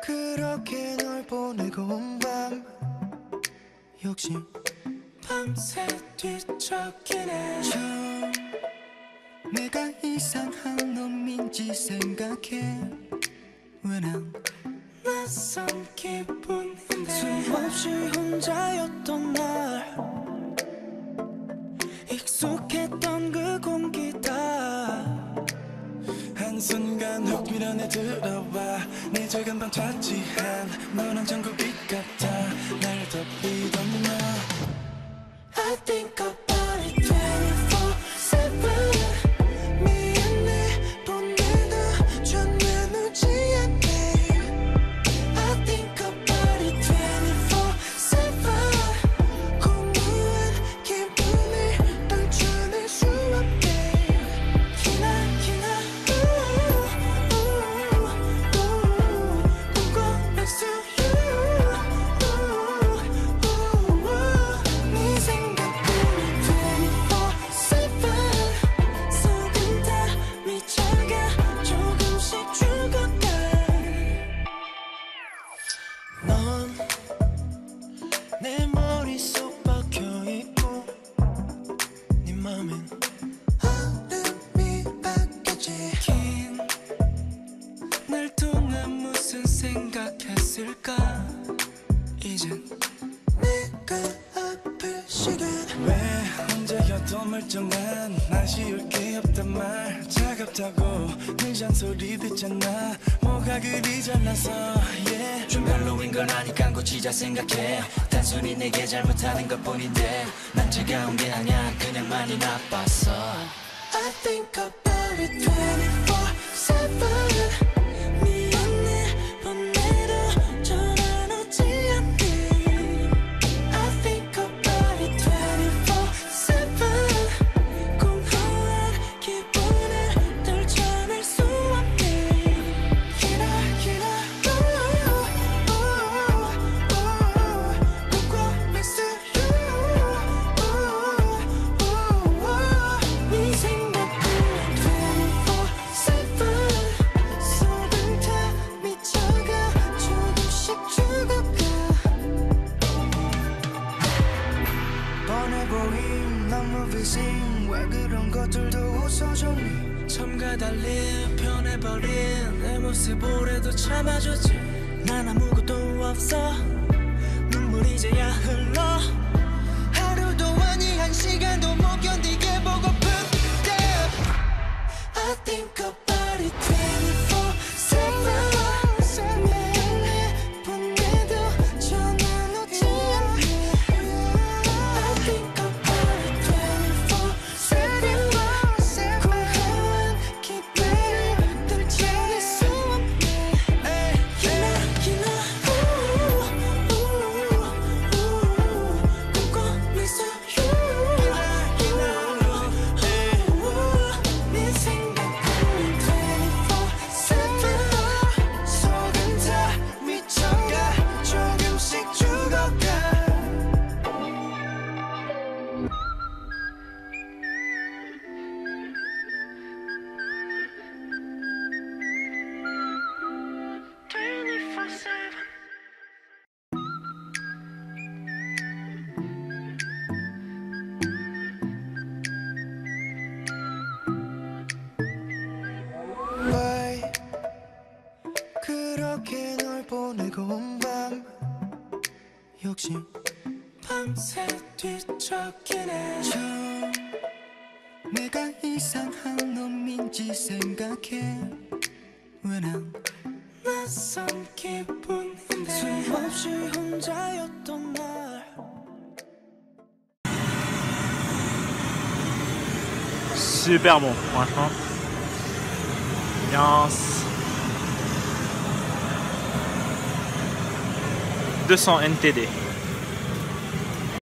그렇게 널 보내고 온 밤 역시 밤새 뒤척이네. 처음 내가 이상한 놈인지 생각해. 왜 난 낯선 기분인데 수없이 혼자였던 날 익숙했던 그 공기다. 한순간 훅 밀어내 들어와 내 작은 방 차지한 너란 전구빛 같아. 날 덮이던 너 I think about it 24/7. 미안해 보내도 전혀 놓지 않게 I think about it 24/7. 공허한 기분을 떨쳐낼 수 없게 기나기나 next to you. 네 생각뿐이 24/7. 속은 다 미쳐가 조금씩 죽어가. 넌 내 머릿속 박혀있고 네 맘엔 얼음이 바뀌었지. 긴 날 통해 무슨 생각했을까. 이젠 내가 아플 시간. 왜 혼자여도 멀쩡한 아쉬울 게 없단 말. 차갑다고 늘 잔소리 듣잖아. 뭐가 그리 잘나서 yeah. 좀 별로인 건 아니까 고치자 생각해. 단순히 내게 잘못하는 것 뿐인데 난 차가운 게 아니야 그냥 많이 나빴어. I think about it 24/7. 미안해 보내도 전화 놓지 않게 I think about it 24/7. 공허한 기분을 떨쳐낼 수 없게 기나기나 꼭 next to you. 네 생각뿐인 24/7. 속은 다 미쳐가 조금씩 죽어가. 뻔해 보임 너무 busy. 왜 그런 것들도 웃어줬니. 처음과 달리 변해버린 내 모습 오래도 참아줬지. 난 아무것도 없어. 눈물이 이제야 흘러. 하루도 아니 한 시간도 못 견디게 보고픈 yeah. I think about it 24/7. 미안해 보내도 전화 놓지 않게 I think about it 24/7. 공허한 기분을 떨쳐낼 수 없게 기나기나 꼭 next to you. 네 생각뿐인 24/7. 속은 다 미쳐가 조금씩 죽어가. Why 그렇게 널 보내고 온 밤 역시 밤새 뒤척이네. 처음 내가 이상한 놈인지 생각해. 왜 난 낯선 기분인데 수없이 혼자였던 날 Super bon, franchement. Ambiance. 200 NTD.